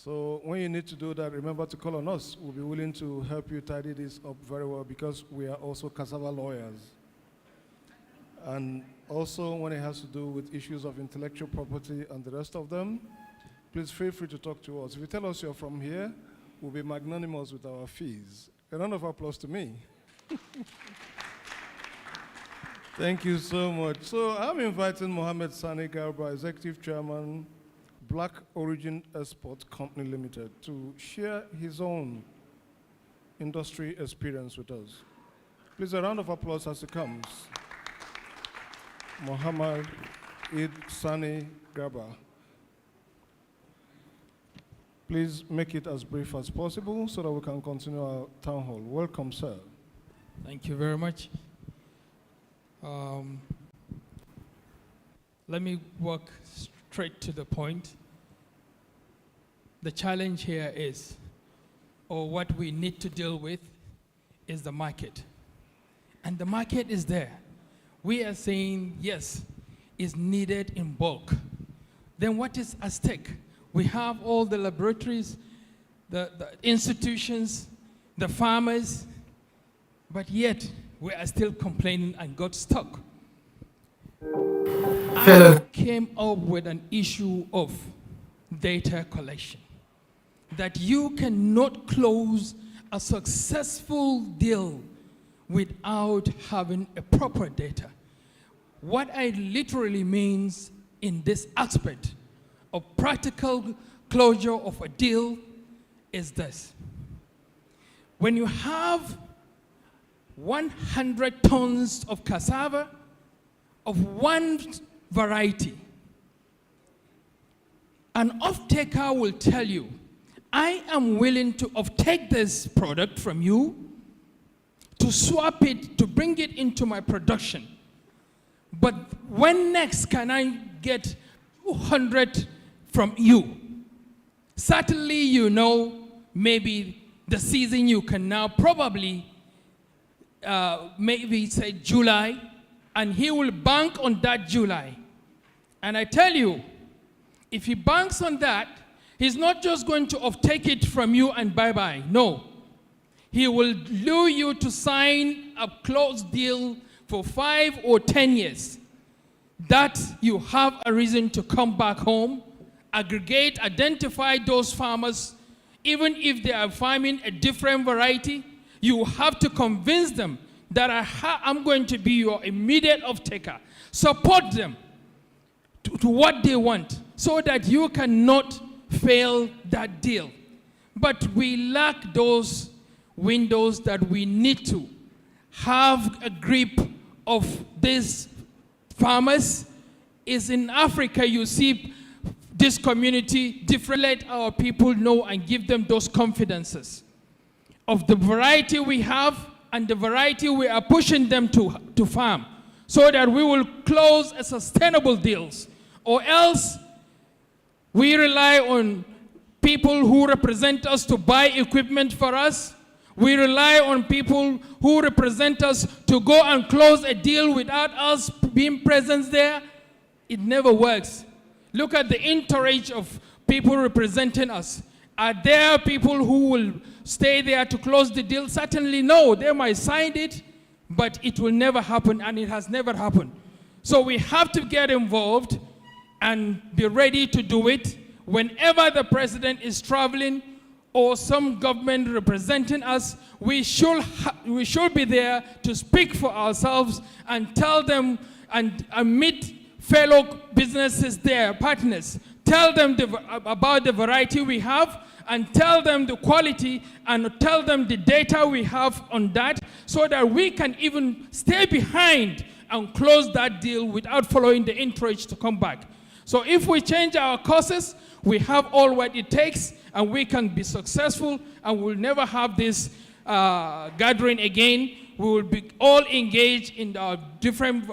So when you need to do that, remember to call on us. We'll be willing to help you tidy this up very well because we are also Cassava lawyers. And also when it has to do with issues of intellectual property and the rest of them, please feel free to talk to us. If you tell us you're from here, we'll be magnanimous with our fees. A round of applause to me. Thank you so much. So I'm inviting Mohammed Sani Garba, Executive Chairman, Black Origin Export Company Limited, to share his own industry experience with us. Please, a round of applause as he comes. Mohammed Sani Garba. Please make it as brief as possible so that we can continue our town hall. Welcome, sir. Thank you very much. Let me walk straight to the point. The challenge here is, or what we need to deal with, is the market. And the market is there. We are saying, yes, it's needed in bulk. Then what is at stake? We have all the laboratories, the institutions, the farmers, but yet we are still complaining and got stuck. I came up with an issue of data collection, that you cannot close a successful deal without having a proper data. What I literally means in this aspect of practical closure of a deal is this. When you have 100 tons of cassava of one variety, an off-taker will tell you, I am willing to off-take this product from you, to swap it, to bring it into my production. But when next can I get 200 from you? Certainly, you know, maybe the season you can now probably, maybe say July, and he will bank on that July. And I tell you, if he banks on that, he's not just going to off-take it from you and bye-bye. No. He will lure you to sign a close deal for 5 or 10 years. That you have a reason to come back home, aggregate, identify those farmers, even if they are farming a different variety, you have to convince them that I'm going to be your immediate off-taker. Support them to what they want so that you cannot fail that deal. But we lack those windows that we need to have a grip of these farmers. Is in Africa, you see this community different. Let our people know and give them those confidences of the variety we have and the variety we are pushing them to farm, so that we will close a sustainable deals. Or else we rely on people who represent us to buy equipment for us. We rely on people who represent us to go and close a deal without us being present there. It never works. Look at the entourage of people representing us. Are there people who will stay there to close the deal? Certainly no. They might sign it, but it will never happen, and it has never happened. So we have to get involved and be ready to do it whenever the president is traveling or some government representing us. We should be there to speak for ourselves and tell them and meet fellow businesses there, partners. Tell them about the variety we have, and tell them the quality, and tell them the data we have on that, so that we can even stay behind and close that deal without following the entourage to come back. So if we change our courses, we have all what it takes, and we can be successful, and we'll never have this gathering again. We will be all engaged in our different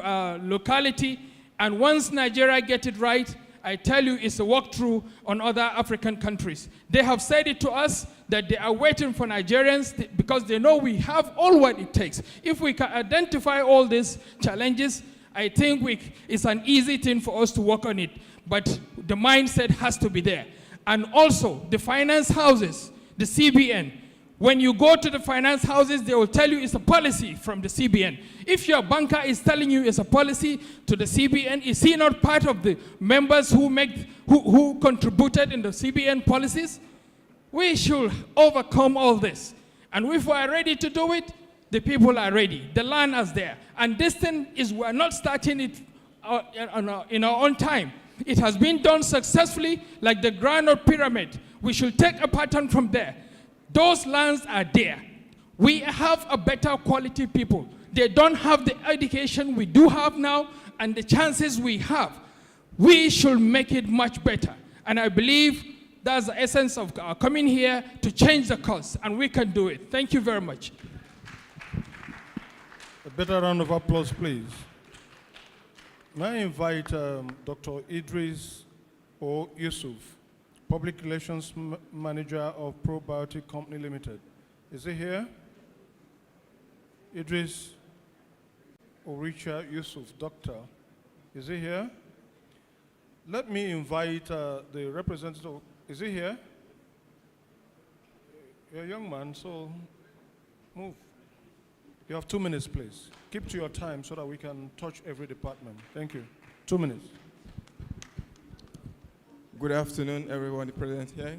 locality, and once Nigeria gets it right, I tell you, it's a walkthrough on other African countries. They have said it to us that they are waiting for Nigerians because they know we have all what it takes. If we can identify all these challenges, I think it's an easy thing for us to work on it. But the mindset has to be there. And also the finance houses, the CBN. When you go to the finance houses, they will tell you it's a policy from the CBN. If your banker is telling you it's a policy to the CBN, is he not part of the members who contributed in the CBN policies? We should overcome all this. And if we are ready to do it, the people are ready. The land is there. And this thing is, we're not starting it in our own time. It has been done successfully, like the Granite Pyramid. We should take a pattern from there. Those lands are there. We have a better quality people. They don't have the education we do have now and the chances we have. We should make it much better. And I believe that's the essence of coming here to change the course, and we can do it. Thank you very much. A better round of applause, please. May I invite Dr. Idris O. Yusuf, Public Relations Manager of Probiotic Company Limited. Is he here? Idris Oricha Yusuf, doctor. Is he here? Let me invite the representative. Is he here? You're a young man, so move. You have 2 minutes, please. Keep to your time so that we can touch every department. Thank you. 2 minutes. Good afternoon, everyone present here.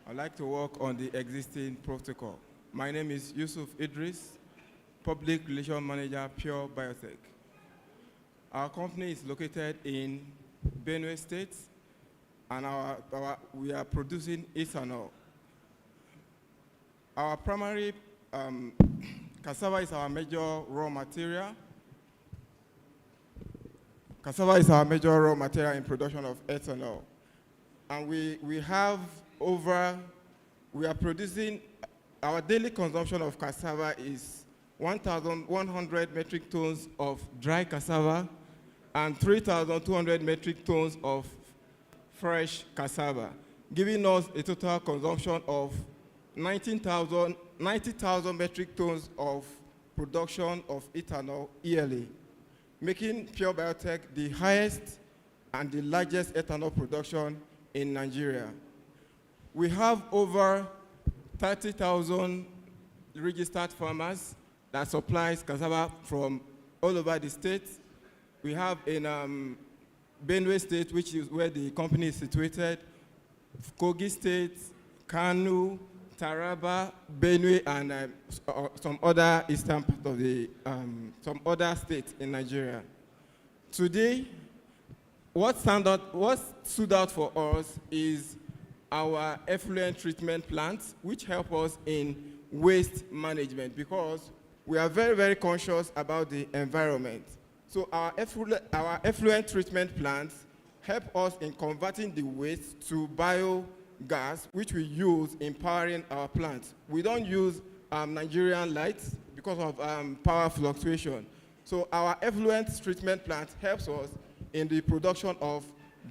I'd like to work on the existing protocol. My name is Yusuf Idris, Public Relations Manager, Pure Biotech. Our company is located in Benue State, and we are producing ethanol. Our primary cassava is our major raw material. Cassava is our major raw material in production of ethanol. And we are producing, our daily consumption of cassava is 1,100 metric tons of dry cassava and 3,200 metric tons of fresh cassava, giving us a total consumption of 90,000 metric tons of production of ethanol yearly, making Pure Biotech the highest and the largest ethanol production in Nigeria. We have over 30,000 registered farmers that supplies cassava from all over the state. We have in Benue State, which is where the company is situated, Kogi State, Kano, Taraba, Benue, and some other eastern part of the, some other states in Nigeria. Today, what stood out for us is our effluent treatment plants, which help us in waste management, because we are very, very conscious about the environment. So our effluent treatment plants help us in converting the waste to biogas, which we use in powering our plants. We don't use Nigerian lights because of power fluctuation. So our effluent treatment plant helps us in the production of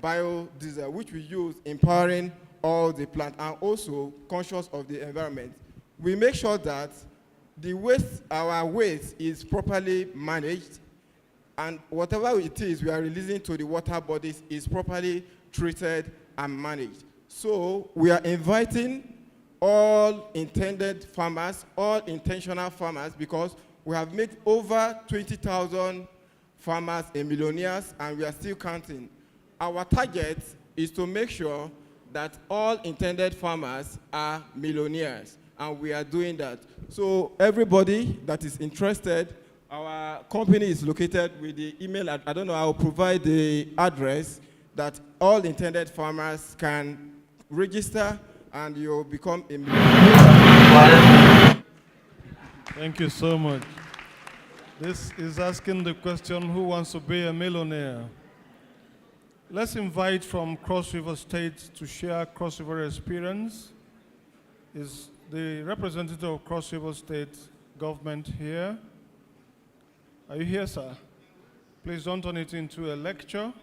biodiesel, which we use in powering all the plant, and also conscious of the environment. We make sure that the waste, our waste, is properly managed, and whatever it is we are releasing to the water bodies is properly treated and managed. So we are inviting all intended farmers, all intentional farmers, because we have made over 20,000 farmers a millionaires, and we are still counting. Our target is to make sure that all intended farmers are millionaires, and we are doing that. So everybody that is interested, our company is located with the email, I don't know, I'll provide the address that all intended farmers can register, and you'll become a millionaire. Thank you so much. This is asking the question, who wants to be a millionaire? Let's invite from Cross River State to share Cross River experience. Is the representative of Cross River State government here? Are you here, sir? Please don't turn it into a lecture.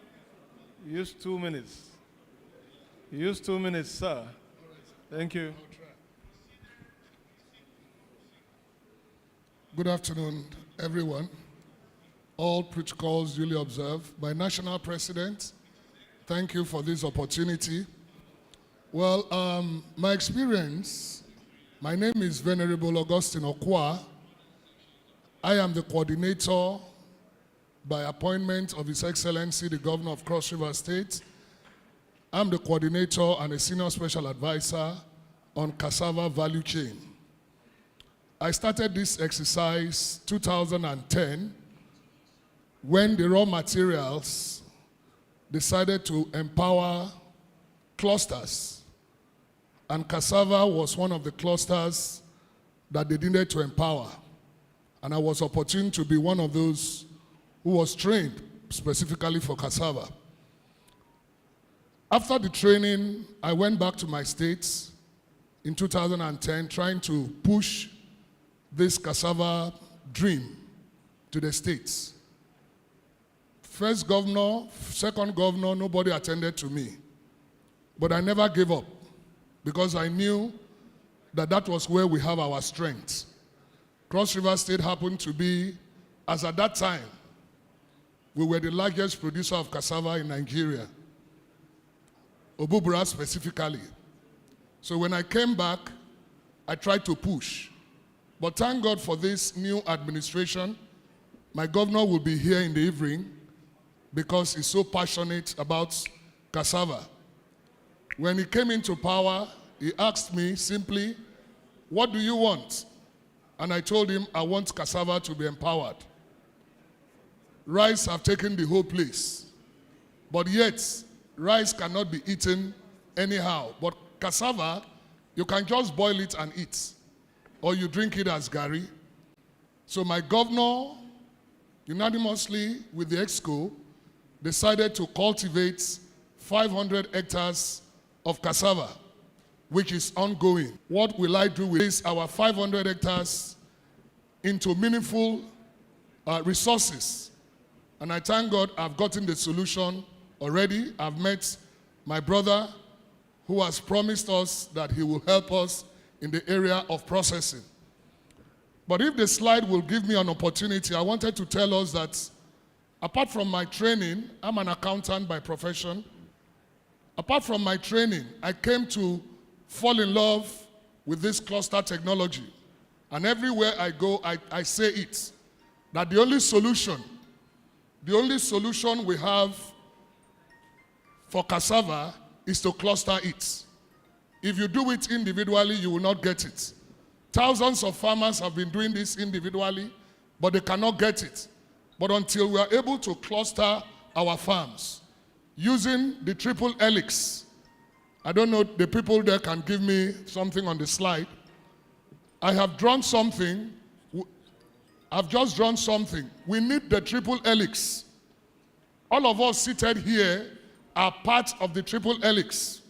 Use 2 minutes. Use 2 minutes, sir. Thank you. Good afternoon, everyone. All protocols duly observed by National President. Thank you for this opportunity. Well, my experience, my name is Venerable Augustine Okwa. I am the coordinator by appointment of His Excellency, the Governor of Cross River State. I'm the coordinator and a senior special advisor on cassava value chain. I started this exercise 2010 when the raw materials decided to empower clusters, and cassava was one of the clusters that they needed to empower. And I was opportune to be one of those who was trained specifically for cassava. After the training, I went back to my states in 2010 trying to push this cassava dream to the states. First governor, second governor, nobody attended to me. But I never gave up because I knew that that was where we have our strength. Cross River State happened to be, as at that time, we were the largest producer of cassava in Nigeria, Obubura specifically. So when I came back, I tried to push. But thank God for this new administration. My governor will be here in the evening because he's so passionate about cassava. When he came into power, he asked me simply, what do you want? And I told him, I want cassava to be empowered. Rice have taken the whole place. But yet, rice cannot be eaten anyhow. But cassava, you can just boil it and eat. Or you drink it as gari. So my governor, unanimously with the EXCO, decided to cultivate 500 hectares of cassava, which is ongoing. What will I do with this, our 500 hectares into meaningful resources? And I thank God I've gotten the solution already. I've met my brother who has promised us that he will help us in the area of processing. But if the slide will give me an opportunity, I wanted to tell us that apart from my training, I'm an accountant by profession. Apart from my training, I came to fall in love with this cluster technology. And everywhere I go, I say it, that the only solution we have for cassava is to cluster it. If you do it individually, you will not get it. Thousands of farmers have been doing this individually, but they cannot get it. But until we are able to cluster our farms using the triple helix, I don't know, the people there can give me something on the slide. I have drawn something. I've just drawn something. We need the triple helix. All of us seated here are part of the triple helix.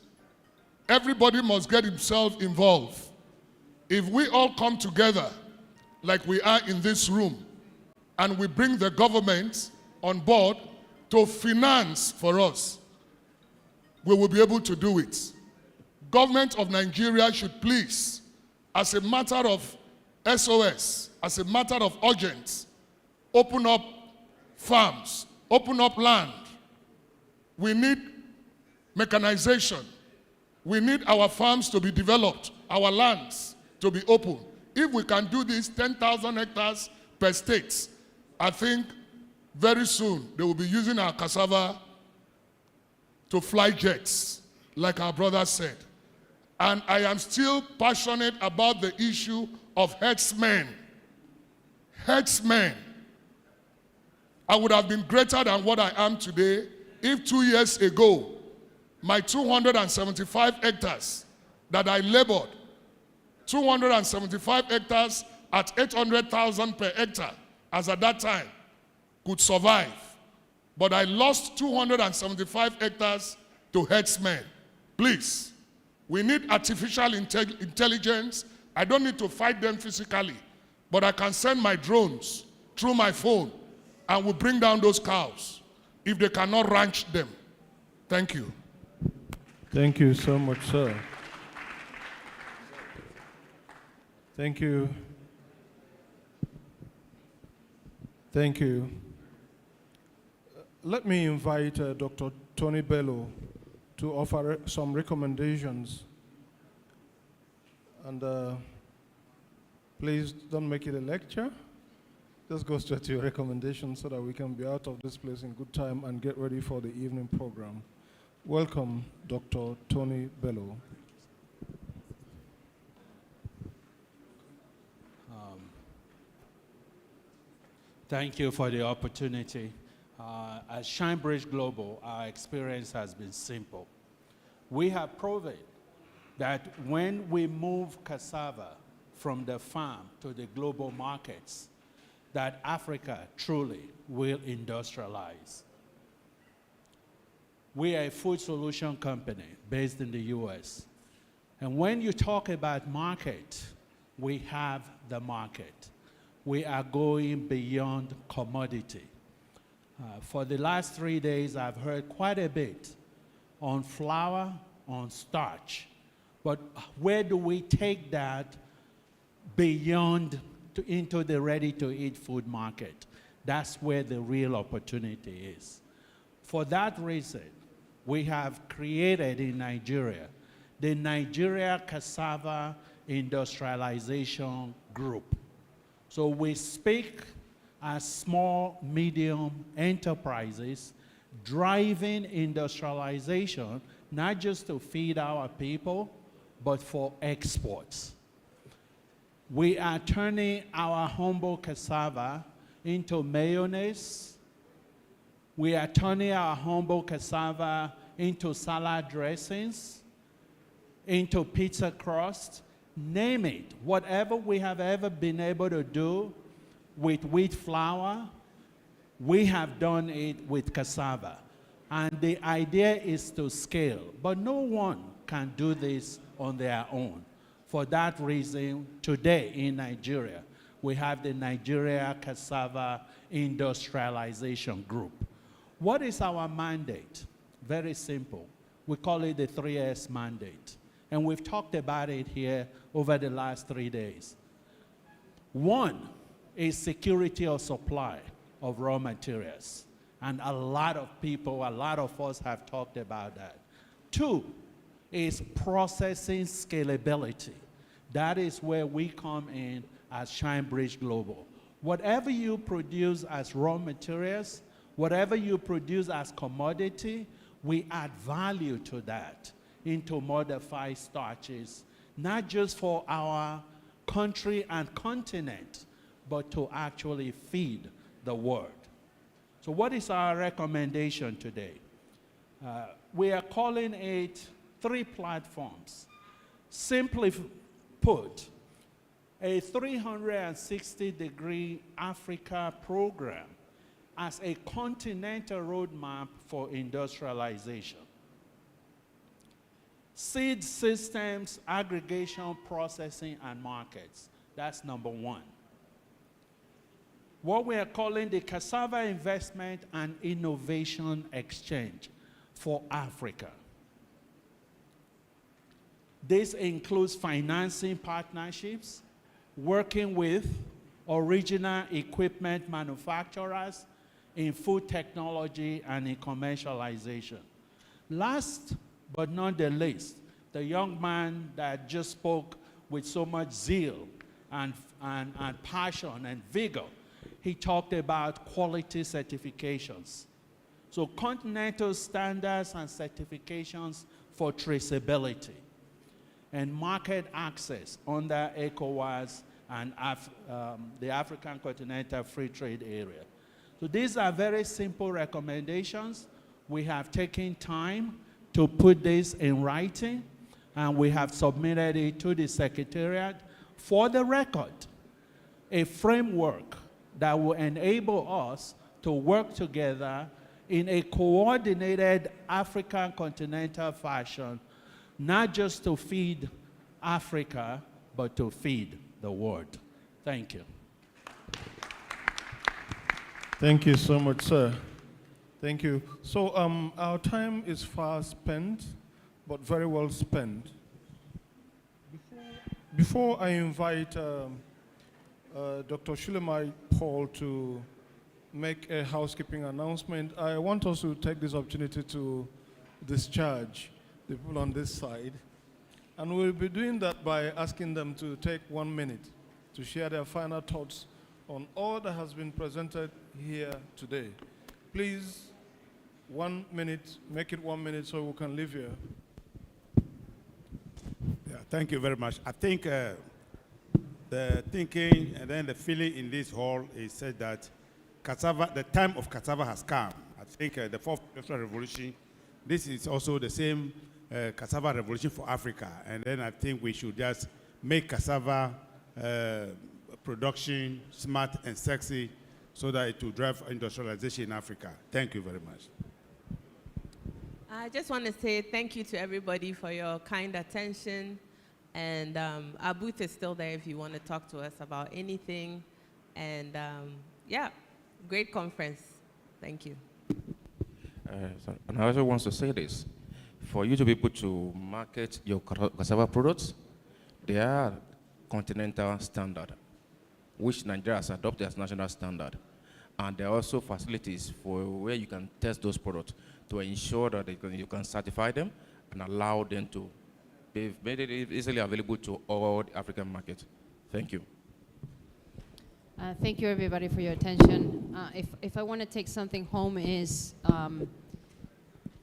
Everybody must get himself involved. If we all come together, like we are in this room, and we bring the government on board to finance for us, we will be able to do it. Government of Nigeria should please, as a matter of SOS, as a matter of urgent, open up farms, open up land. We need mechanization. We need our farms to be developed, our lands to be open. If we can do this 10,000 hectares per state, I think very soon they will be using our cassava to fly jets, like our brother said. And I am still passionate about the issue of herdsmen. Herdsmen. I would have been greater than what I am today if 2 years ago, my 275 hectares that I labored, 275 hectares at 800,000 per hectare, as at that time, could survive. But I lost 275 hectares to herdsmen. Please, we need artificial intelligence. I don't need to fight them physically, but I can send my drones through my phone and we'll bring down those cows if they cannot ranch them. Thank you. Thank you so much, sir. Thank you. Thank you. Let me invite Dr. Tony Bello to offer some recommendations. And please don't make it a lecture. Just go straight to your recommendations so that we can be out of this place in good time and get ready for the evening program. Welcome, Dr. Tony Bello. Thank you for the opportunity. At Shinebridge Global, our experience has been simple. We have proven that when we move cassava from the farm to the global markets, that Africa truly will industrialize. We are a food solution company based in the US. And when you talk about market, we have the market. We are going beyond commodity. For the last 3 days, I've heard quite a bit on flour, on starch. But where do we take that beyond into the ready-to-eat food market? That's where the real opportunity is. For that reason, we have created in Nigeria the Nigeria Cassava Industrialization Group. So we speak as small, medium enterprises driving industrialization, not just to feed our people, but for exports. We are turning our humble cassava into mayonnaise. We are turning our humble cassava into salad dressings, into pizza crust, name it. Whatever we have ever been able to do with wheat flour, we have done it with cassava. And the idea is to scale. But no one can do this on their own. For that reason, today in Nigeria, we have the Nigeria Cassava Industrialization Group. What is our mandate? Very simple. We call it the 3S mandate. And we've talked about it here over the last 3 days. One is security of supply of raw materials. And a lot of people, a lot of us have talked about that. Two is processing scalability. That is where we come in as Shinebridge Global. Whatever you produce as raw materials, whatever you produce as commodity, we add value to that into modified starches, not just for our country and continent, but to actually feed the world. So what is our recommendation today? We are calling it 3 platforms. Simply put, a 360-degree Africa program as a continental roadmap for industrialization. Seed systems, aggregation, processing, and markets. That's number 1. What we are calling the Cassava Investment and Innovation Exchange for Africa. This includes financing partnerships, working with original equipment manufacturers in food technology and in commercialization. Last but not the least, the young man that just spoke with so much zeal and passion and vigor, he talked about quality certifications. So continental standards and certifications for traceability and market access under ECOWAS and the African Continental Free Trade Area. So these are very simple recommendations. We have taken time to put this in writing, and we have submitted it to the Secretariat for the record, a framework that will enable us to work together in a coordinated African continental fashion, not just to feed Africa, but to feed the world. Thank you. Thank you so much, sir. Thank you. So our time is far spent, but very well spent. Before I invite Dr. Shulemai Paul to make a housekeeping announcement, I want us to take this opportunity to discharge the people on this side. And we'll be doing that by asking them to take 1 minute to share their final thoughts on all that has been presented here today. Please, 1 minute, make it 1 minute so we can leave here. Yeah, thank you very much. I think the thinking and then the feeling in this hall is said that cassava, the time of cassava has come. I think the fourth industrial revolution, this is also the same cassava revolution for Africa. And then I think we should just make cassava production smart and sexy so that it will drive industrialization in Africa. Thank you very much. I just want to say thank you to everybody for your kind attention. And our booth is still there if you want to talk to us about anything. And yeah, great conference. Thank you. And I also want to say this. For you to be able to market your cassava products, there are continental standard, which Nigeria has adopted as national standard. And there are also facilities for where you can test those products to ensure that you can certify them and allow them to be made it easily available to all the African markets. Thank you. Thank you, everybody, for your attention. If I want to take something home is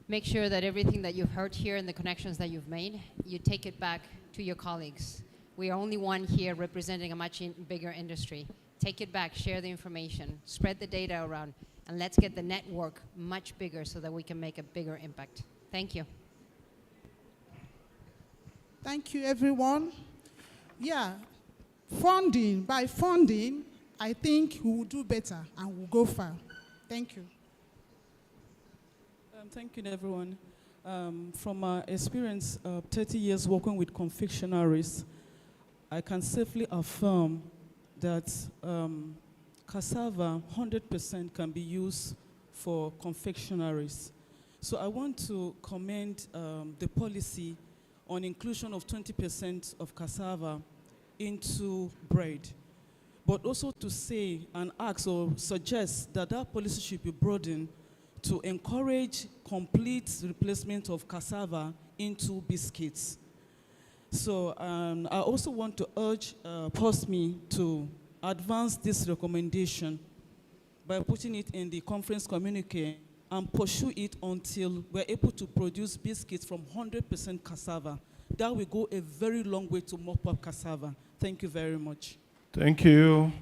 make sure that everything that you've heard here and the connections that you've made, you take it back to your colleagues. We are only one here representing a much bigger industry. Take it back, share the information, spread the data around, and let's get the network much bigger so that we can make a bigger impact. Thank you. Thank you, everyone. Yeah, by funding, I think we will do better and we'll go far. Thank you. Thank you, everyone. From my experience of 30 years working with confectionaries, I can safely affirm that cassava 100% can be used for confectionaries. So I want to commend the policy on inclusion of 20% of cassava into bread, but also to say and ask or suggest that that policy should be broadened to encourage complete replacement of cassava into biscuits. So I also want to urge POSME to advance this recommendation by putting it in the conference communique and pursue it until we're able to produce biscuits from 100% cassava. That will go a very long way to mop up cassava. Thank you very much. Thank you.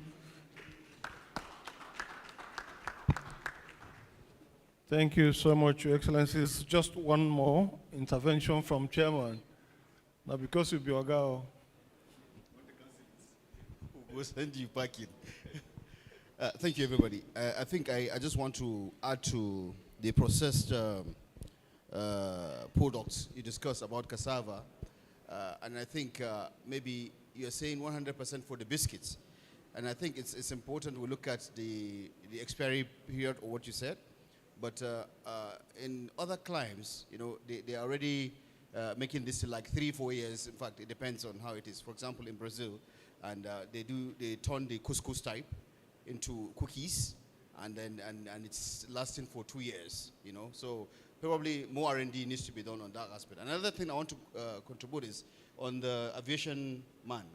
Thank you so much, Your Excellencies. Just one more intervention from Chairman. Now, because you'll be Ogao. We'll send you packing. Thank you, everybody. I think I just want to add to the processed products you discussed about cassava. And I think maybe you're saying 100% for the biscuits. And I think it's important we look at the expiry period or what you said. But in other climes, you know, they are already making this like 3-4 years. In fact, it depends on how it is. For example, in Brazil, and they turn the couscous type into cookies, and it's lasting for 2 years. You know, so probably more R&D needs to be done on that aspect. Another thing I want to contribute is on the aviation man.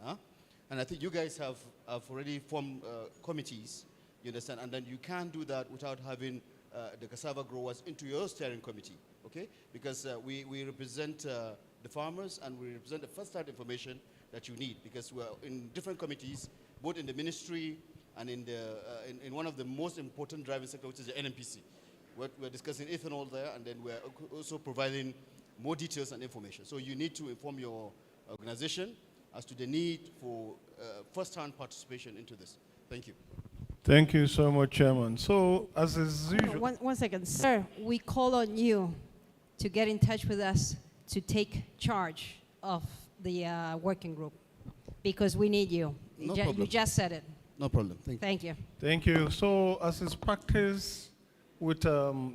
And I think you guys have already formed committees. You understand, and then you can't do that without having the cassava growers into your steering committee, okay? Because we represent the farmers and we represent the first-hand information that you need, because we're in different committees, both in the ministry and in one of the most important driving sectors, which is the NMPC. We're discussing ethanol there, and then we're also providing more details and information. So you need to inform your organization as to the need for first-hand participation into this. Thank you. Thank you so much, Chairman. So, as is usual... One second. Sir, we call on you to get in touch with us to take charge of the working group, because we need you. No problem. You just said it. No problem. Thank you. Thank you. Thank you. So, as is practice with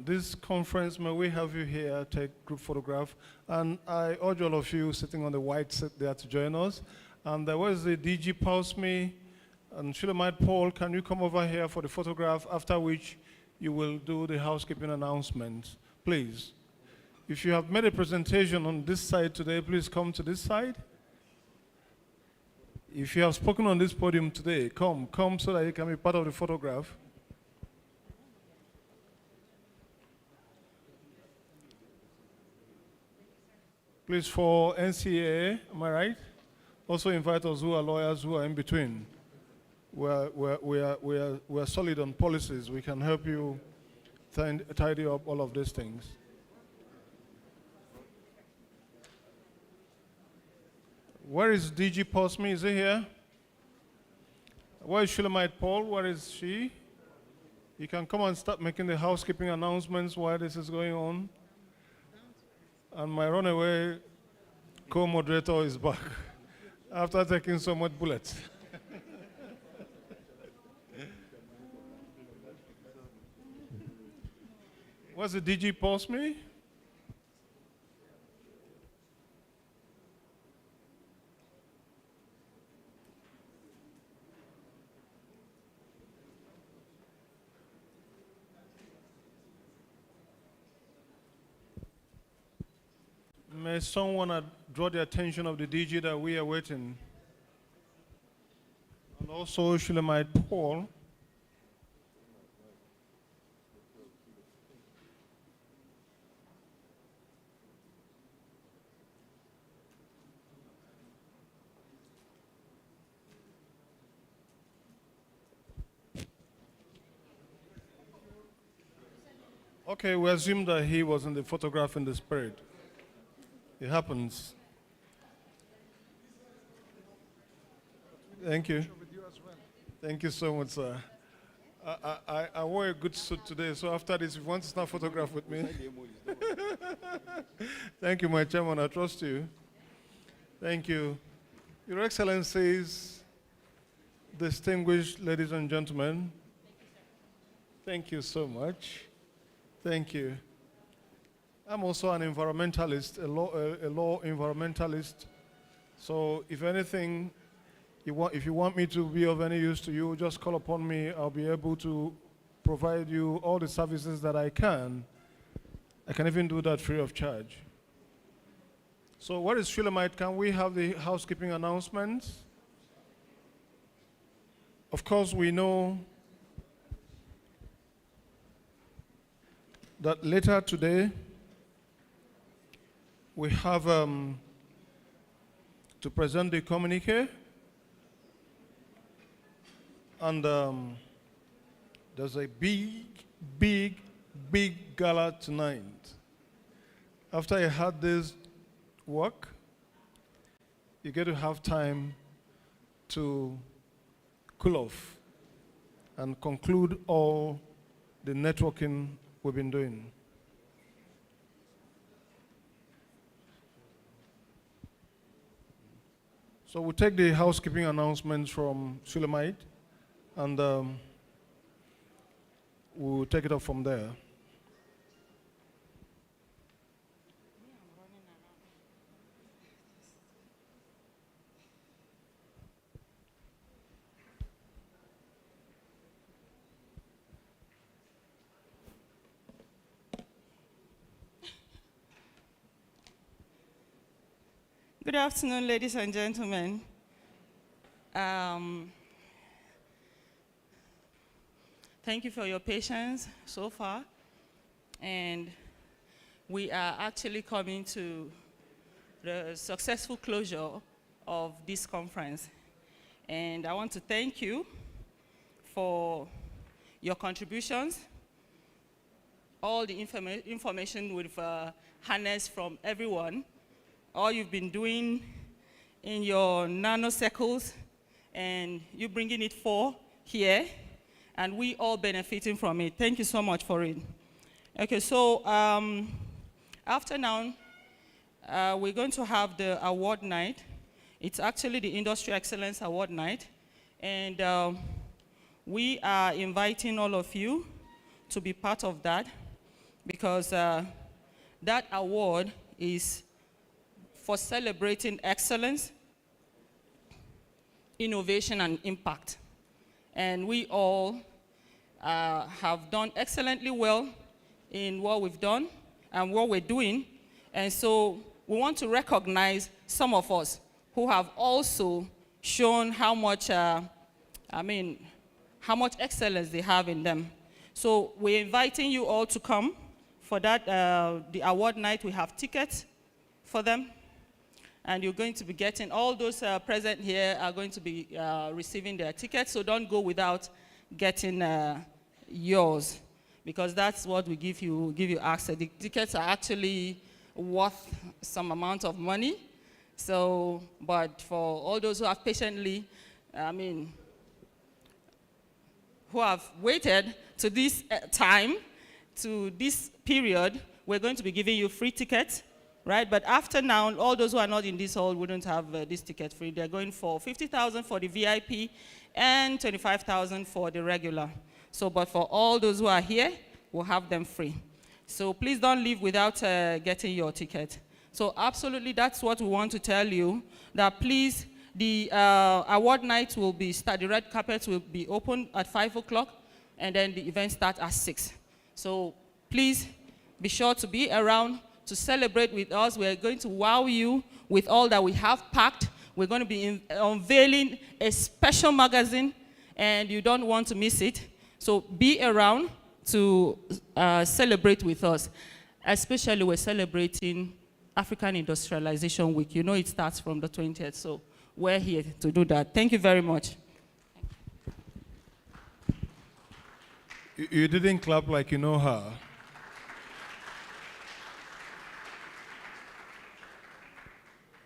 this conference, may we have you here take group photograph? And I urge all of you sitting on the white seat there to join us. And there was the DG POSME, and Shulamite Paul, can you come over here for the photograph, after which you will do the housekeeping announcement, please. If you have made a presentation on this side today, please come to this side. If you have spoken on this podium today, come so that you can be part of the photograph. Please, for NCAA, am I right? Also invite us who are lawyers who are in between. We're solid on policies. We can help you tidy up all of these things. Where is DG Postme? Is he here? Where is Shulamite Paul? Where is she? You can come and start making the housekeeping announcements while this is going on. And my runaway co-moderator is back after taking so much bullets. What's the DG Postme? May someone draw the attention of the DG that we are waiting? And also Shulamite Paul. Okay, we assume that he was in the photograph in the spirit. It happens. Thank you. Thank you so much, sir. I wore a good suit today, so after this, if you want to snap a photograph with me. Thank you, my chairman. I trust you. Thank you. Your Excellencies, distinguished ladies and gentlemen, thank you so much. Thank you. I'm also an environmentalist, a law environmentalist. So if anything, if you want me to be of any use to you, just call upon me. I'll be able to provide you all the services that I can. I can even do that free of charge. So what is Shulamite? Can we have the housekeeping announcements? Of course, we know that later today, we have to present the communique, and there's a big gala tonight. After I had this work, you get to have time to cool off and conclude all the networking we've been doing. So we'll take the housekeeping announcements from Shulamite, and we'll take it up from there. Good afternoon, ladies and gentlemen. Thank you for your patience so far. And we are actually coming to the successful closure of this conference. And I want to thank you for your contributions, all the information we've harnessed from everyone, all you've been doing in your nanoseconds, and you bringing it for here, and we all benefiting from it. Thank you so much for it. Okay, so after now, we're going to have the award night. It's actually the Industry Excellence Award Night, and we are inviting all of you to be part of that, because that award is for celebrating excellence, innovation, and impact. And we all have done excellently well in what we've done and what we're doing, And so we want to recognize some of us who have also shown how much, how much excellence they have in them. So we're inviting you all to come for that, the award night. We have tickets for them. And you're going to be getting, all those present here are going to be receiving their tickets. So don't go without getting yours, because that's what we give you access. The tickets are actually worth some amount of money. So, but for all those who have patiently, who have waited to this time, to this period, we're going to be giving you free tickets, right? But after now, all those who are not in this hall wouldn't have this ticket free. They're going for 50,000 for the VIP and 25,000 for the regular. So, but for all those who are here, we'll have them free. So please don't leave without getting your ticket. So absolutely, that's what we want to tell you, that please, the award night will be the red carpet will be open at 5 o'clock, and then the event starts at 6. So please be sure to be around to celebrate with us. We're going to wow you with all that we have packed. We're going to be unveiling a special magazine, and you don't want to miss it. So be around to celebrate with us. Especially we're celebrating African Industrialization Week. You know it starts from the 20th, so we're here to do that. Thank you very much. You didn't clap like you know her.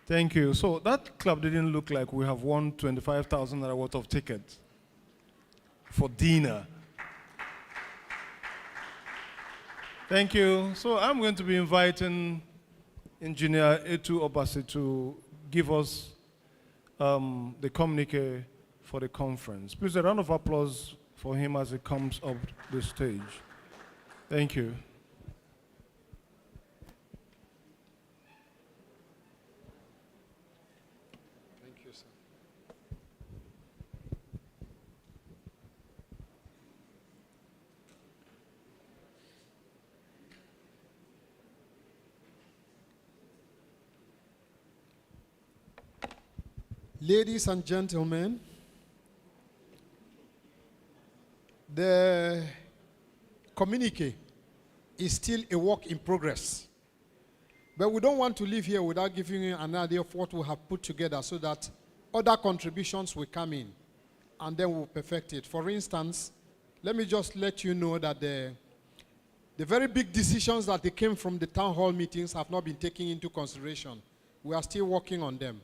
Thank you. So that clap didn't look like we have won 25,000 worth of tickets for dinner. Thank you. So I'm going to be inviting Engineer Etu Obasi to give us the communique for the conference. Please, a round of applause for him as he comes up the stage. Thank you. Thank you, sir. Ladies and gentlemen, the communique is still a work in progress. But we don't want to leave here without giving you an idea of what we have put together so that other contributions will come in and then we'll perfect it. For instance, let me just let you know that the very big decisions that they came from the town hall meetings have not been taken into consideration. We are still working on them.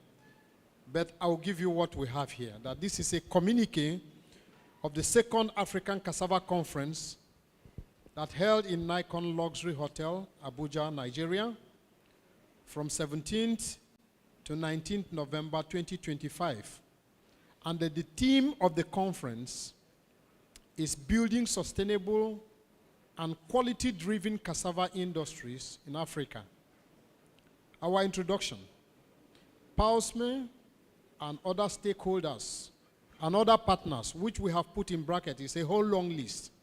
But I'll give you what we have here, that this is a communique of the second African Cassava Conference that held in Nikon Luxury Hotel, Abuja, Nigeria, from 17th to 19th November 2025. And the theme of the conference is building sustainable and quality-driven cassava industries in Africa. Our introduction. PAUSME and other stakeholders and other partners, which we have put in bracket, is a whole long list,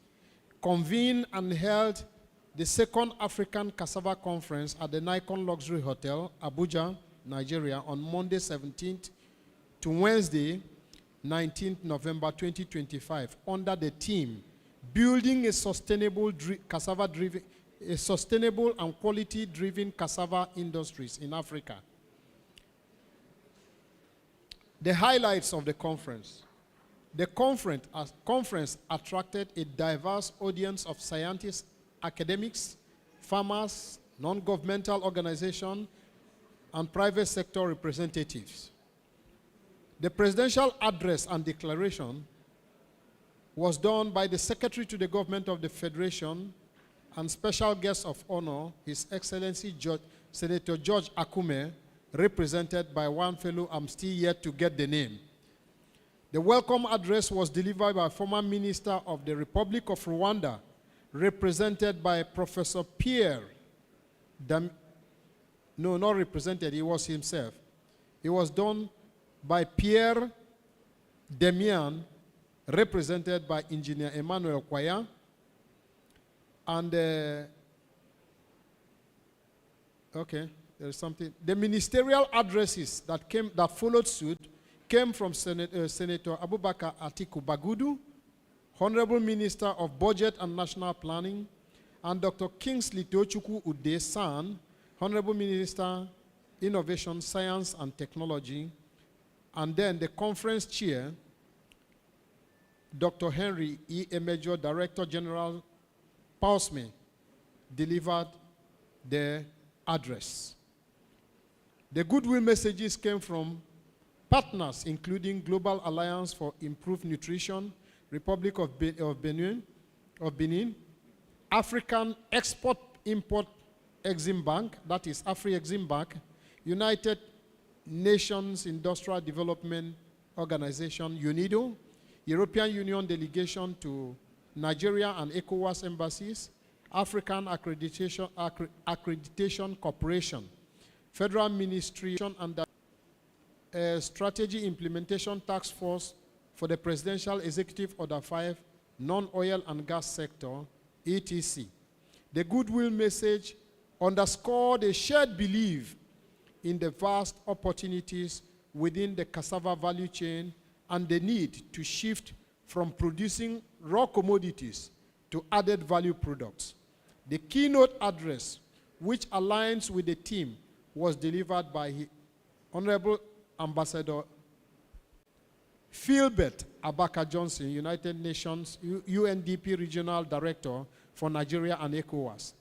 convened and held the second African Cassava Conference at the Nikon Luxury Hotel, Abuja, Nigeria, on Monday 17th to Wednesday 19th November 2025, under the theme, Building a Sustainable and Quality-Driven Cassava Industries in Africa. The highlights of the conference. The conference attracted a diverse audience of scientists, academics, farmers, non-governmental organizations, and private sector representatives. The presidential address and declaration was done by the Secretary to the Government of the Federation and special guest of honor, His Excellency Senator George Akume, represented by one fellow, I'm still yet to get the name. The welcome address was delivered by former Minister of the Republic of Rwanda, represented by Professor Pierre. No, not represented, he was himself. It was done by Pierre Demian, represented by Engineer Emmanuel Kwaya. And Okay, there is something. The ministerial addresses that followed suit came from Senator Abubakar Atiku Bagudu, Honorable Minister of Budget and National Planning, and Dr. Kingsley Tochukwu Ude San, Honorable Minister, Innovation, Science and Technology, and then the conference chair, Dr. Henry E. Emejo, Director General, PAUSME, delivered the address. The goodwill messages came from partners including Global Alliance for Improved Nutrition, Republic of Benin, African Export-Import Exim Bank, that is Afri-Exim Bank, United Nations Industrial Development Organization, UNIDO, European Union Delegation to Nigeria and ECOWAS embassies, African Accreditation Corporation, Federal Ministry and Strategy Implementation Task Force for the Presidential Executive Order 5, Non-Oil and Gas Sector, ETC. The goodwill message underscored a shared belief in the vast opportunities within the cassava value chain and the need to shift from producing raw commodities to added value products. The keynote address, which aligns with the theme, was delivered by Honorable Ambassador Philbert Abaka Johnson, United Nations UNDP Regional Director for Nigeria and ECOWAS.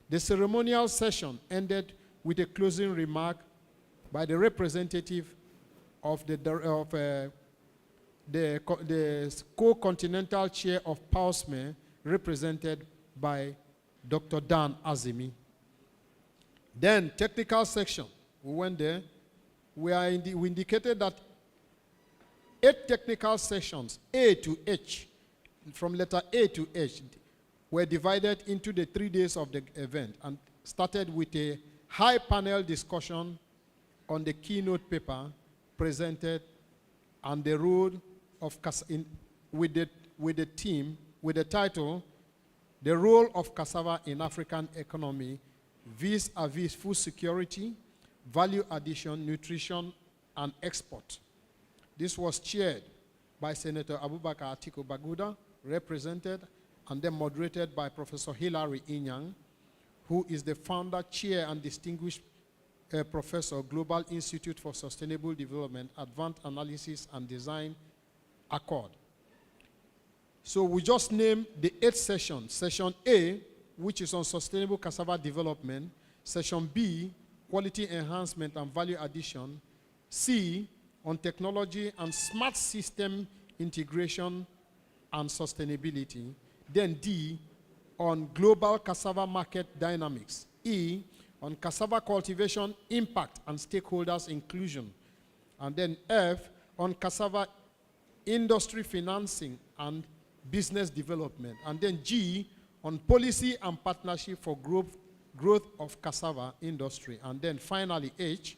The ceremonial session ended with a closing remark by the representative of the co-continental chair of PAUSME, represented by Dr. Dan Azimi. Then technical section, we went there. We indicated that 8 technical sessions, A to H, from letter A to H, were divided into the 3 days of the event and started with a high panel discussion on the keynote paper presented and the role of with the title, The Role of Cassava in African Economy vis-a-vis Food Security, Value Addition, Nutrition, and Export. This was chaired by Senator Abubakar Atiku Baguda, represented and then moderated by Professor Hilary Inyang, who is the founder, chair, and distinguished professor, Global Institute for Sustainable Development, Advanced Analysis and Design, Accord. So we just named the 8 sessions. Session A, which is on sustainable cassava development. Session B, quality enhancement and value addition. C, on technology and smart system integration and sustainability. Then D, on global cassava market dynamics. E, on cassava cultivation impact and stakeholders inclusion. And then F, on cassava industry financing and business development. And then G, on policy and partnership for growth of cassava industry. And then finally H,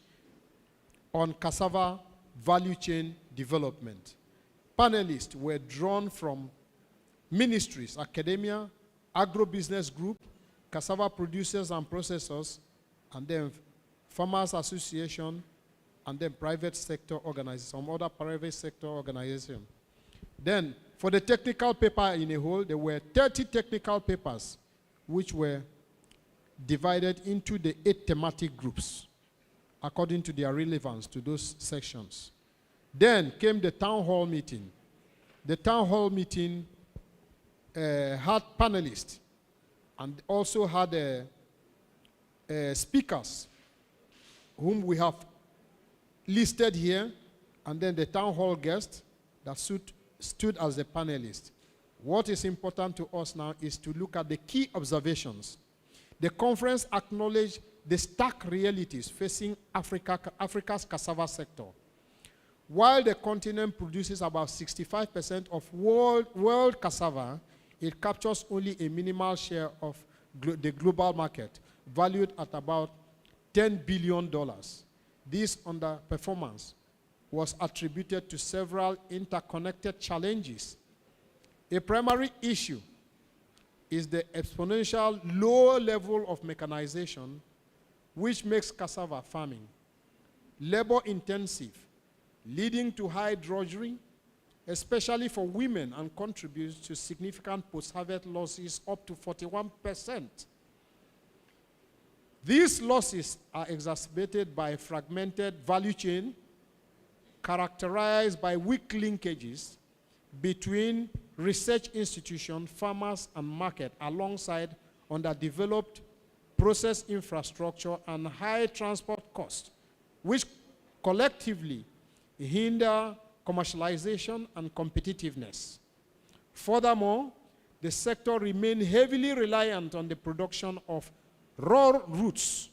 on cassava value chain development. Panelists were drawn from ministries, academia, agro-business group, cassava producers and processors, and then farmers association, and then private sector organizations, some other private sector organizations. Then, for the technical paper in a whole, there were 30 technical papers, which were divided into the 8 thematic groups, according to their relevance to those sections. Then came the town hall meeting. The town hall meeting had panelists and also had speakers whom we have listed here, and then the town hall guest that stood as the panelist. What is important to us now is to look at the key observations. The conference acknowledged the stark realities facing Africa's cassava sector. While the continent produces about 65% of world cassava, it captures only a minimal share of the global market, valued at about $10 billion. This underperformance was attributed to several interconnected challenges. A primary issue is the exponential low level of mechanization which makes cassava farming labor-intensive, leading to high drudgery, especially for women, and contributes to significant post-harvest losses up to 41%. These losses are exacerbated by a fragmented value chain characterized by weak linkages between research institutions, farmers, and market, alongside underdeveloped process infrastructure and high transport costs, which collectively hinder commercialization and competitiveness. Furthermore, the sector remains heavily reliant on the production of raw roots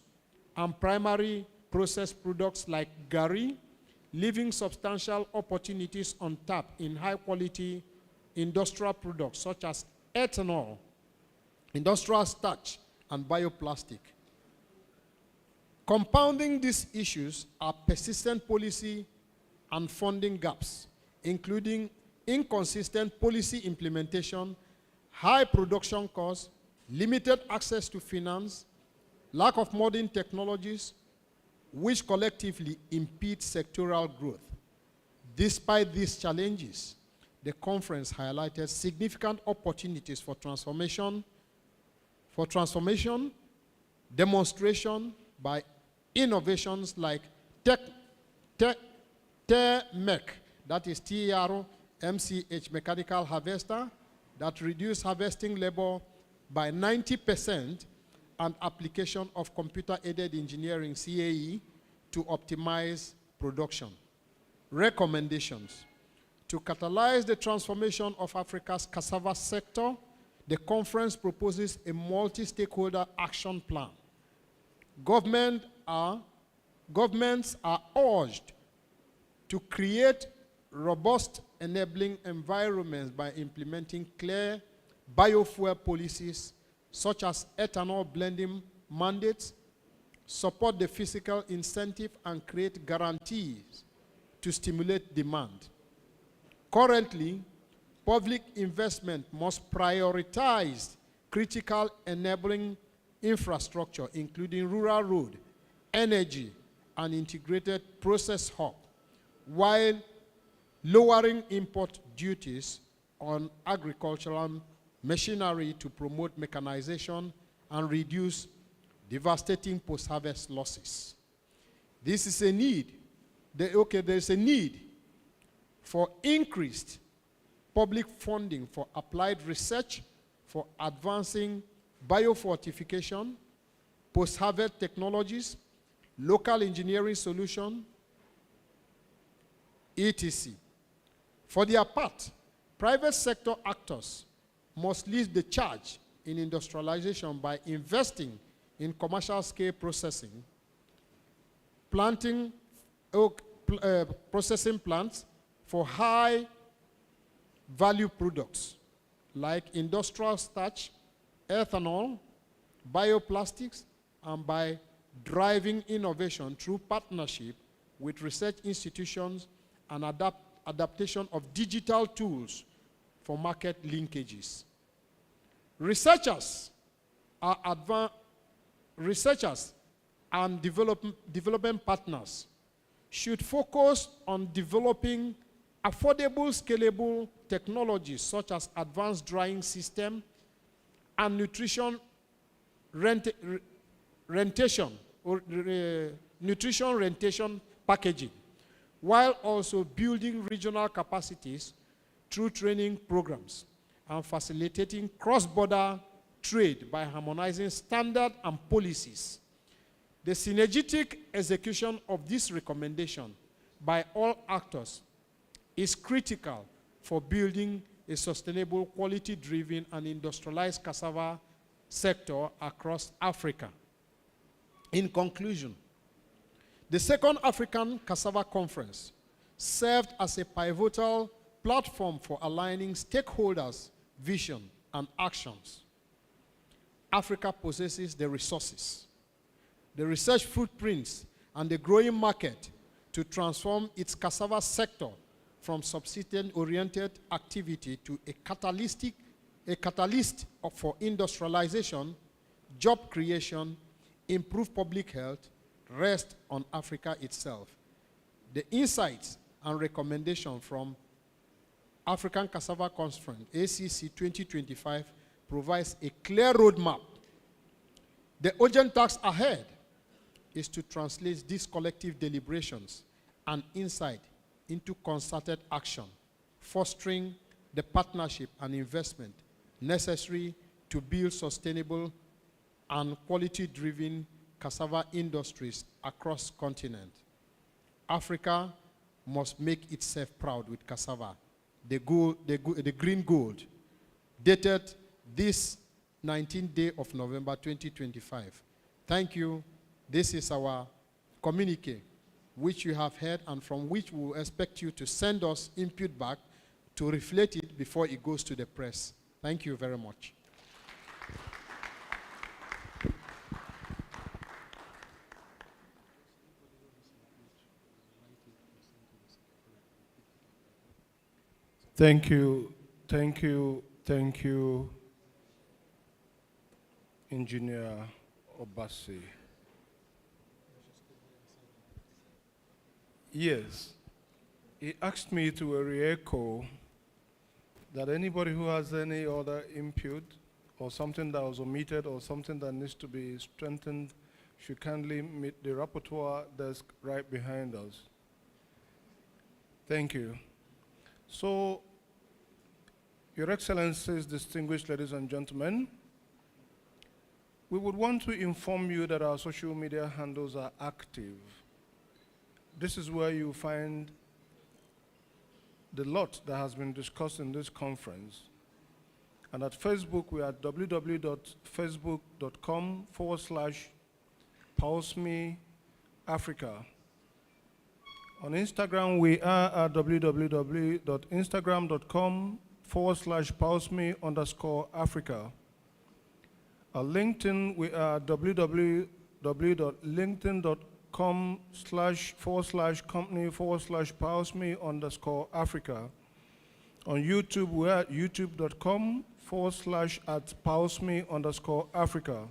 and primary processed products like gari, leaving substantial opportunities untapped in high-quality industrial products such as ethanol, industrial starch, and bioplastic. Compounding these issues are persistent policy and funding gaps, including inconsistent policy implementation, high production costs, limited access to finance, lack of modern technologies, which collectively impede sectoral growth. Despite these challenges, the conference highlighted significant opportunities for transformation, demonstration by innovations like TMEC, that is TRMCH mechanical harvester, that reduce harvesting labor by 90%, and application of computer-aided engineering, CAE, to optimize production. Recommendations. To catalyze the transformation of Africa's cassava sector, the conference proposes a multi-stakeholder action plan. Governments are urged to create robust enabling environments by implementing clear biofuel policies such as ethanol blending mandates, support the fiscal incentive, and create guarantees to stimulate demand. Currently, public investment must prioritize critical enabling infrastructure, including rural road, energy, and integrated process hub, while lowering import duties on agricultural machinery to promote mechanization and reduce devastating post-harvest losses. This is a need. There's a need for increased public funding for applied research, for advancing biofortification, post-harvest technologies, local engineering solutions, etc. For their part, private sector actors must lead the charge in industrialization by investing in commercial scale processing, processing plants for high value products like industrial starch, ethanol, bioplastics, and by driving innovation through partnership with research institutions and adaptation of digital tools for market linkages. Researchers and development partners should focus on developing affordable, scalable technologies such as advanced drying system and nutrition rentation packaging, while also building regional capacities through training programs and facilitating cross-border trade by harmonizing standards and policies. The synergetic execution of this recommendation by all actors is critical for building a sustainable, quality-driven, and industrialized cassava sector across Africa. In conclusion, the Second African Cassava Conference served as a pivotal platform for aligning stakeholders' vision and actions. Africa possesses the resources, the research footprints, and the growing market to transform its cassava sector from subsistence-oriented activity to a catalyst for industrialization, job creation, improve public health rest on Africa itself. The insights and recommendations from African Cassava Conference, ACC2025, provides a clear roadmap. The urgent task ahead is to translate these collective deliberations and insight into concerted action, fostering the partnership and investment necessary to build sustainable and quality-driven cassava industries across continent. Africa must make itself proud with cassava, the green gold, dated this 19th day of November 2025. Thank you. This is our communique, which you have heard and from which we will expect you to send us input back to reflect it before it goes to the press. Thank you very much. Thank you, thank you, thank you, Engineer Obasi. Yes, he asked me to re-echo that anybody who has any other input or something that was omitted or something that needs to be strengthened should kindly meet the rapporteur desk right behind us. Thank you. So, Your Excellencies, distinguished ladies and gentlemen, we would want to inform you that our social media handles are active. This is where you find the lot that has been discussed in this conference. And at Facebook, we are at www.facebook.com/PulseMeAfrica. On Instagram, we are at www.instagram.com/PulseMe_Africa. On LinkedIn, we are at www.linkedin.com/company/PulseMe_Africa. On YouTube, we are at youtube.com/@PulseMe_Africa.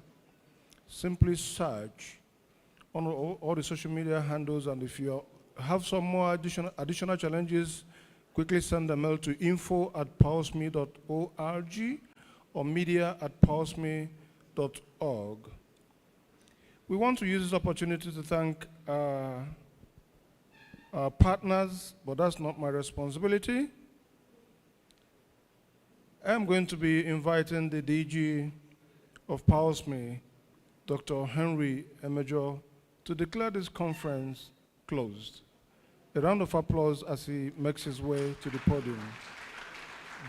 Simply search on all the social media handles, and if you have some more additional challenges, quickly send a mail to info@pulseme.org or media@pulseme.org. We want to use this opportunity to thank our partners, but that's not my responsibility. I'm going to be inviting the DG of PulseMe, Dr. Henry Emejo, to declare this conference closed. A round of applause as he makes his way to the podium.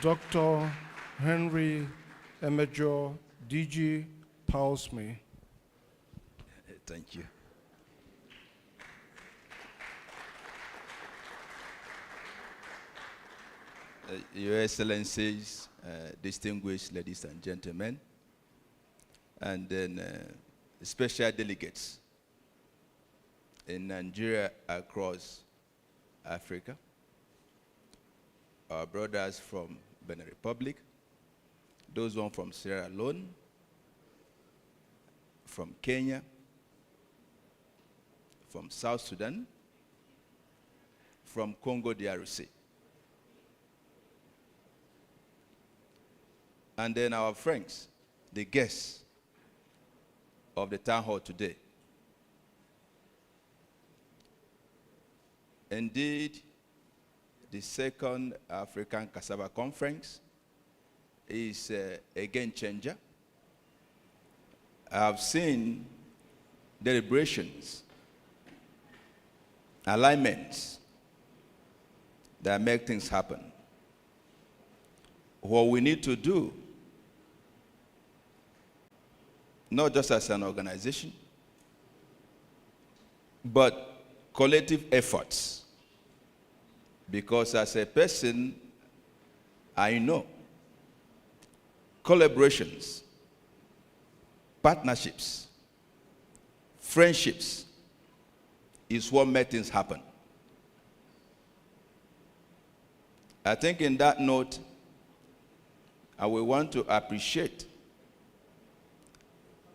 Dr. Henry Emejo, DG PulseMe. Thank you. Your Excellencies, distinguished ladies and gentlemen, and then special delegates in Nigeria, across Africa, our brothers from Benin Republic, those one from Sierra Leone, from Kenya, from South Sudan, from Congo DRC. And then our friends, the guests of the town hall today. Indeed, the second African Cassava Conference is a game changer. I have seen deliberations, alignments that make things happen. What we need to do, not just as an organization, but collective efforts. Because as a person, I know collaborations, partnerships, friendships is what makes things happen. I think in that note, I will want to appreciate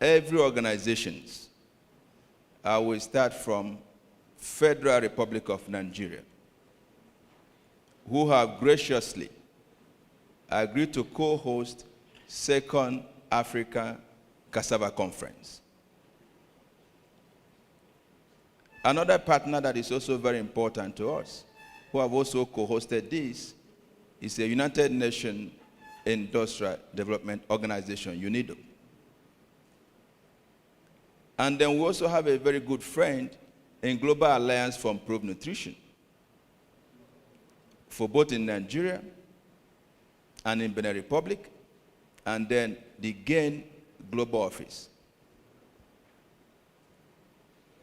every organizations I will start from Federal Republic of Nigeria, who have graciously agreed to co-host Second African Cassava Conference. Another partner that is also very important to us, who have also co-hosted this, is the United Nations Industrial Development Organization, UNIDO. And then we also have a very good friend in Global Alliance for Improved Nutrition, for both in Nigeria and in Benin Republic, and then the GAIN Global Office.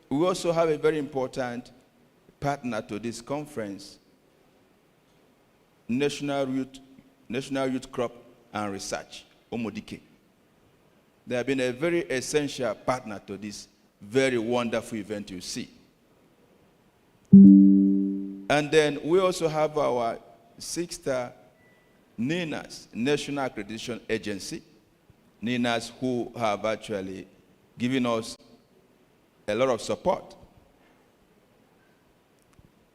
We also have a very important partner to this conference, National Youth Crop and Research, Omodike. They have been a very essential partner to this very wonderful event you see. And then we also have our sister NINAS, National Accreditation Agency, NINAS, who have actually given us a lot of support.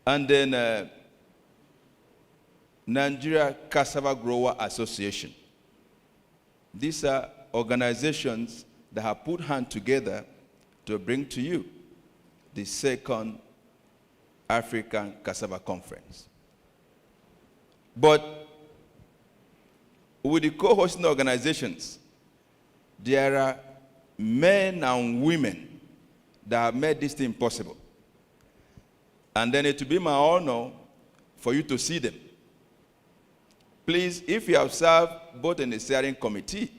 And then Nigeria Cassava Grower Association. These are organizations that have put hands together to bring to you the Second African Cassava Conference. But with the co-hosting organizations, there are men and women that have made this thing possible. And then it will be my honor for you to see them. Please, if you have served both in the steering committee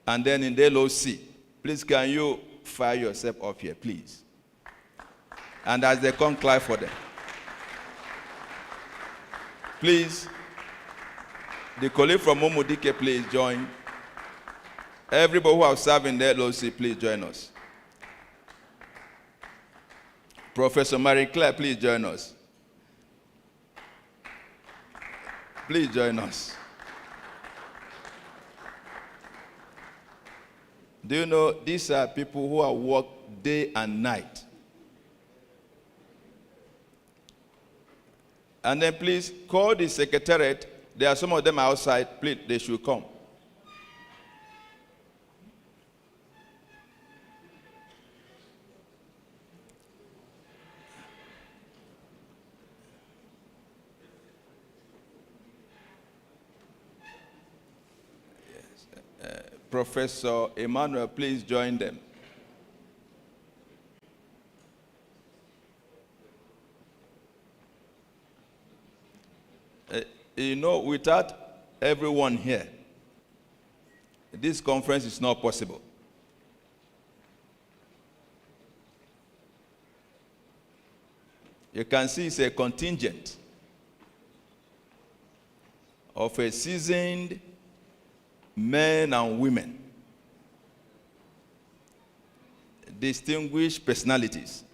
and then in the LOC, please can you fire yourself up here, please? And as they come, clap for them. Please, the colleague from Omodike, please join. Everybody who has served in the LOC, please join us. Professor Marie Claire, please join us. Please join us. Do you know these are people who have worked day and night? And then please call the secretariat. There are some of them outside. Please, they should come. Professor Emmanuel, please join them. You know, without everyone here, this conference is not possible. You can see it's a contingent of a seasoned men and women, distinguished personalities.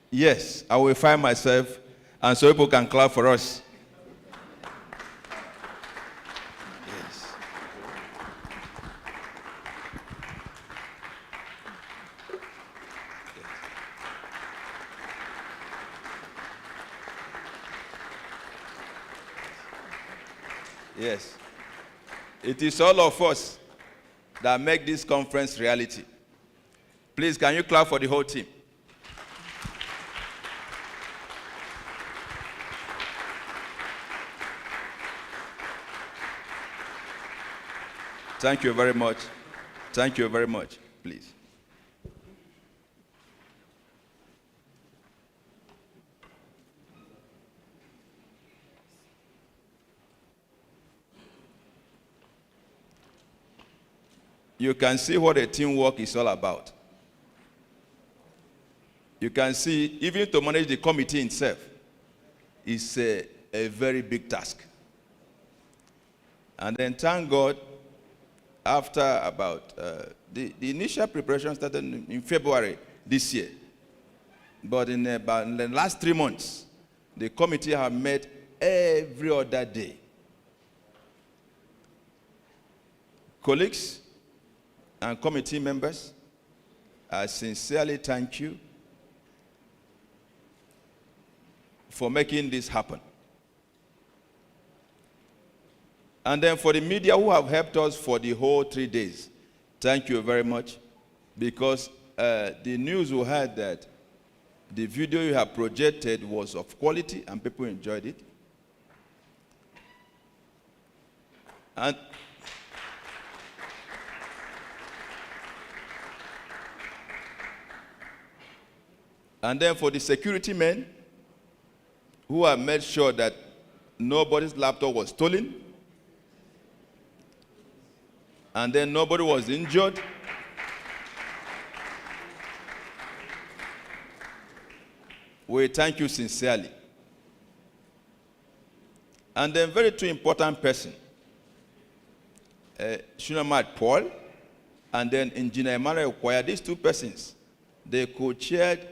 Yes, I will find myself, and so people can clap for us. Yes. Yes. It is all of us that make this conference reality. Please, can you clap for the whole team? Thank you very much. Thank you very much, please. You can see what a teamwork is all about. You can see, even to manage the committee itself is a very big task. And then thank God, after about, the initial preparation started in February this year. But in the last 3 months, the committee have met every other day. Colleagues and committee members, I sincerely thank you for making this happen. And then for the media who have helped us for the whole 3 days, thank you very much, because the news we had that the video you have projected was of quality and people enjoyed it. And then for the security men who have made sure that nobody's laptop was stolen, and then nobody was injured. We thank you sincerely. And then very two important person, Shunamat Paul, and then Engineer Emmanuel Kwaya. These two persons, they co-chaired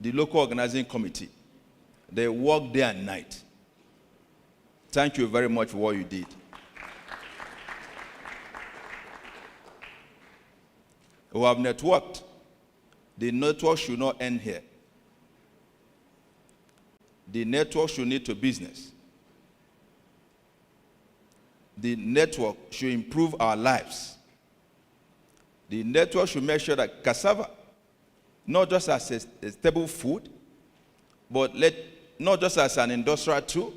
the local organizing committee. They worked day and night. Thank you very much for what you did. We have networked. The network should not end here. The network should lead to business. The network should improve our lives. The network should make sure that cassava, not just as a stable food, but not just as an industrial tool,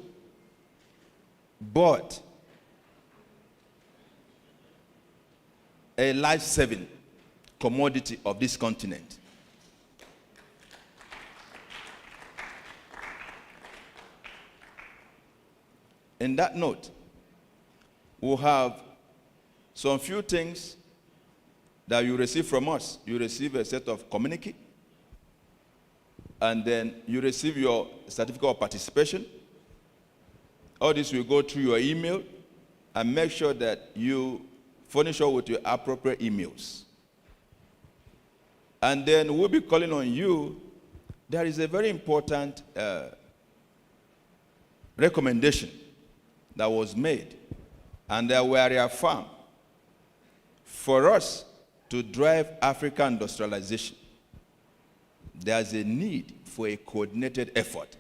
but a life-saving commodity of this continent. In that note, we'll have some few things that you receive from us. You receive a set of communique, and then you receive your certificate of participation. All this will go through your email, and make sure that you furnish us with your appropriate emails. And then we'll be calling on you. There is a very important recommendation that was made, and that we are reaffirmed for us to drive African industrialization. There's a need for a coordinated effort.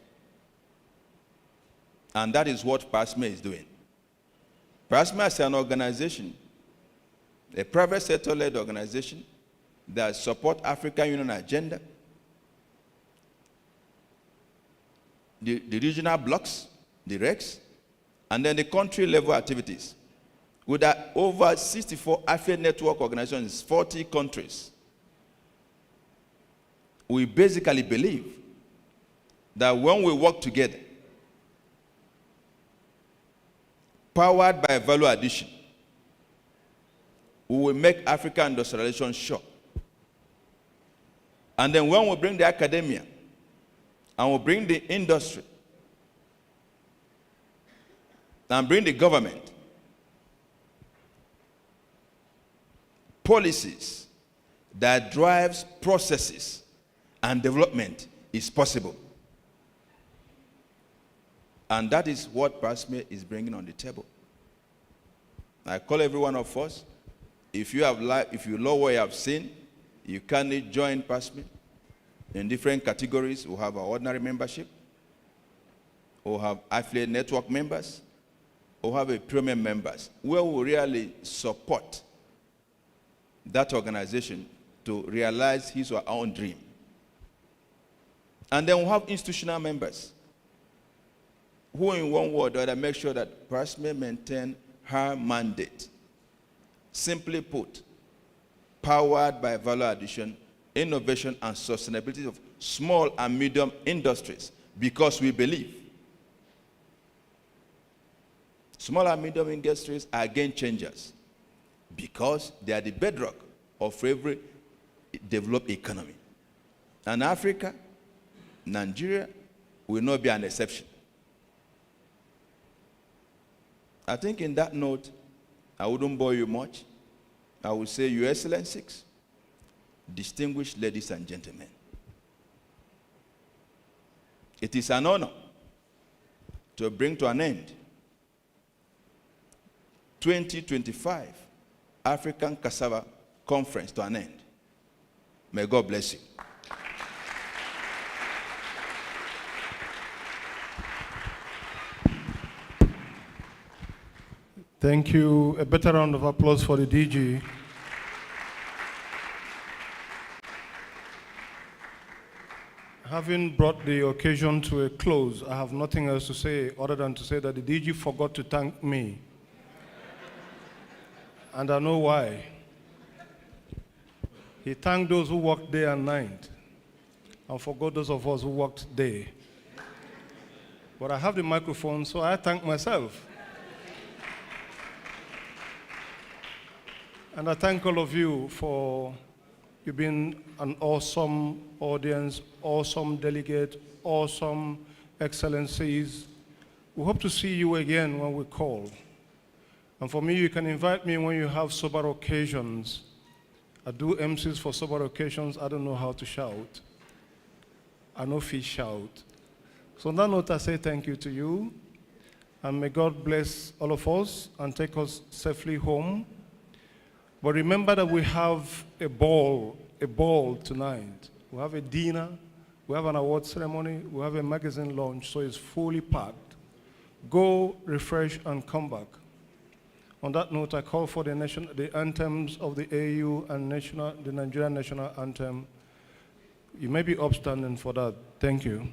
And that is what PASME is doing. PASME is an organization, a private sector-led organization that supports African Union agenda, the regional blocks, the RECs, and then the country-level activities. With over 64 affiliate network organizations in 40 countries, we basically believe that when we work together, powered by value addition, we will make African industrialization sure. And then when we bring the academia, and we bring the industry, and bring the government, policies that drives processes and development is possible. And that is what PASME is bringing on the table. I call every one of us, if you love what you have seen, you can join PASME in different categories. We have our ordinary membership, we have affiliate network members, we have a premium members, where we really support that organization to realize his or her own dream. And then we have institutional members who in one word or other make sure that PASME maintain her mandate. Simply put, powered by value addition, innovation, and sustainability of small and medium industries, because we believe small and medium industries are game changers, because they are the bedrock of every developed economy. And Africa, Nigeria, will not be an exception. I think in that note, I wouldn't bore you much. I would say, Your Excellencies, distinguished ladies and gentlemen, it is an honor to bring to an end 2025 African Cassava Conference to an end. May God bless you. Thank you. A better round of applause for the DG. Having brought the occasion to a close, I have nothing else to say other than to say that the DG forgot to thank me. And I know why. He thanked those who worked day and night and forgot those of us who worked day. But I have the microphone, so I thank myself. And I thank all of you for you being an awesome audience, awesome delegate, awesome excellencies. We hope to see you again when we call. And for me, you can invite me when you have sober occasions. I do MCs for sober occasions. I don't know how to shout. I know fish shout. So on that note, I say thank you to you. And may God bless all of us and take us safely home. But remember that we have a ball tonight. We have a dinner, we have an award ceremony, we have a magazine launch, so it's fully packed. Go, refresh, and come back. On that note, I call for the anthems of the AU and the Nigerian national anthem. You may be upstanding for that. Thank you.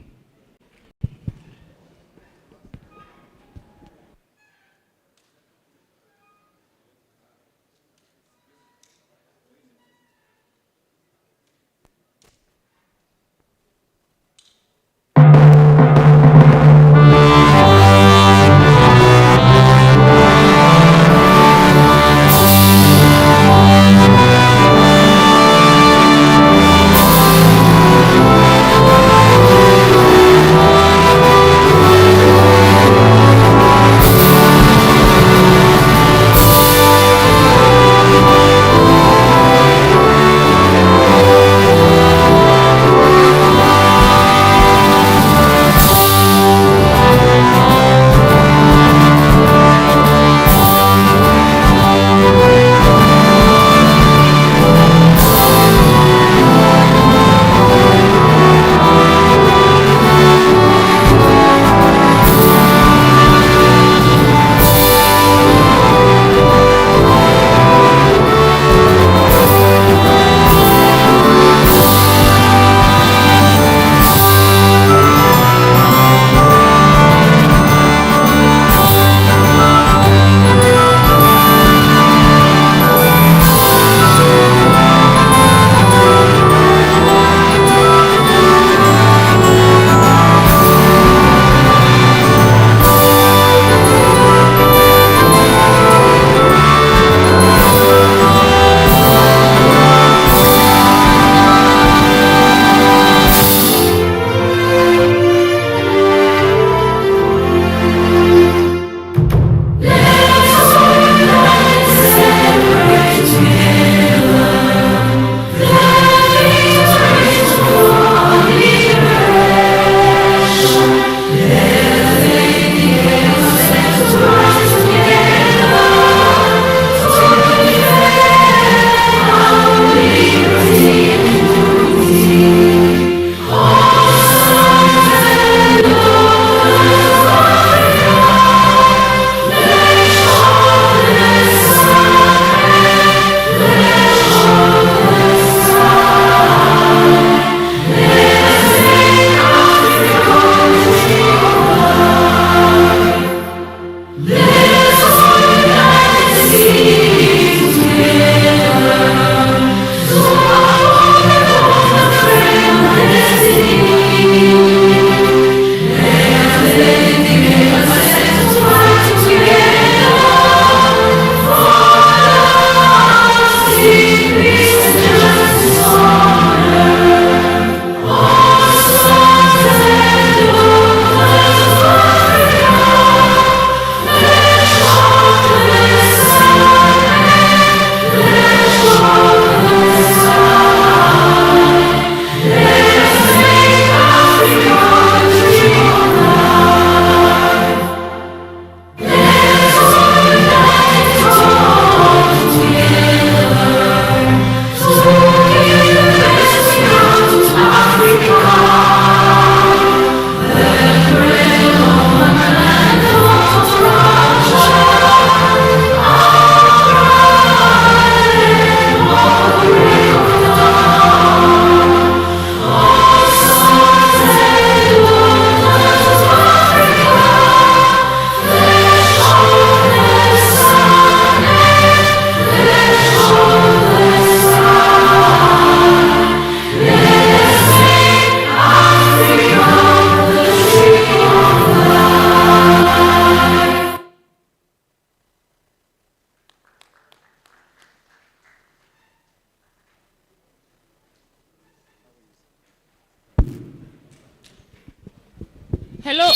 Hello.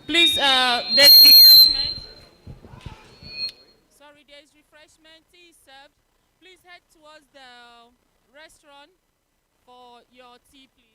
Please, there's refreshment. Sorry, there's refreshment. Tea is served. Please head towards the restaurant for your tea, please.